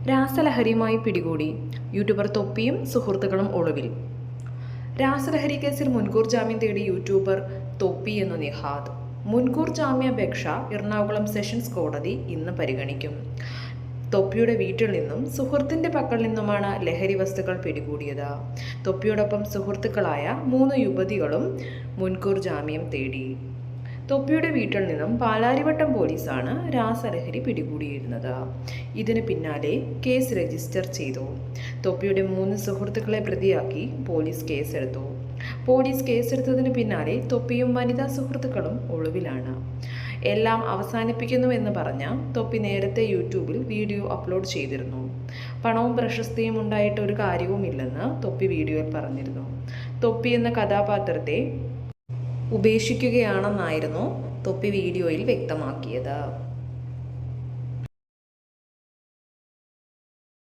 രാസലഹരിയുമായി പിടികൂടി. യൂട്യൂബർ തൊപ്പിയും സുഹൃത്തുക്കളും ഒളിവിൽ. രാസലഹരി കേസിൽ മുൻകൂർ ജാമ്യം തേടി യൂട്യൂബർ തൊപ്പി എന്ന നിഹാദ്. മുൻകൂർ ജാമ്യാപേക്ഷ എറണാകുളം സെഷൻസ് കോടതി ഇന്ന് പരിഗണിക്കും. തൊപ്പിയുടെ വീട്ടിൽ നിന്നും സുഹൃത്തിൻ്റെ പക്കൽ നിന്നുമാണ് ലഹരി വസ്തുക്കൾ പിടികൂടിയത്. തൊപ്പിയോടൊപ്പം സുഹൃത്തുക്കളായ 3 യുവതികളും മുൻകൂർ ജാമ്യം തേടി. തൊപ്പിയുടെ വീട്ടിൽ നിന്നും പാലാരിവട്ടം പോലീസാണ് രാസലഹരി പിടികൂടിയിരുന്നത്. ഇതിന് പിന്നാലെ കേസ് രജിസ്റ്റർ ചെയ്തു. തൊപ്പിയുടെ 3 സുഹൃത്തുക്കളെ പ്രതിയാക്കി പോലീസ് കേസെടുത്തു. പോലീസ് കേസെടുത്തതിന് പിന്നാലെ തൊപ്പിയും വനിതാ സുഹൃത്തുക്കളും ഒളിവിലാണ്. എല്ലാം അവസാനിപ്പിക്കുന്നുവെന്ന് പറഞ്ഞ തൊപ്പി നേരത്തെ യൂട്യൂബിൽ വീഡിയോ അപ്ലോഡ് ചെയ്തിരുന്നു. പണവും പ്രശസ്തിയും ഉണ്ടായിട്ട് ഒരു കാര്യവുമില്ലെന്ന് തൊപ്പി വീഡിയോയിൽ പറഞ്ഞിരുന്നു. തൊപ്പി എന്ന കഥാപാത്രത്തെ ഉപേക്ഷിക്കുകയാണെന്നായിരുന്നു തൊപ്പി വീഡിയോയിൽ വ്യക്തമാക്കിയത്.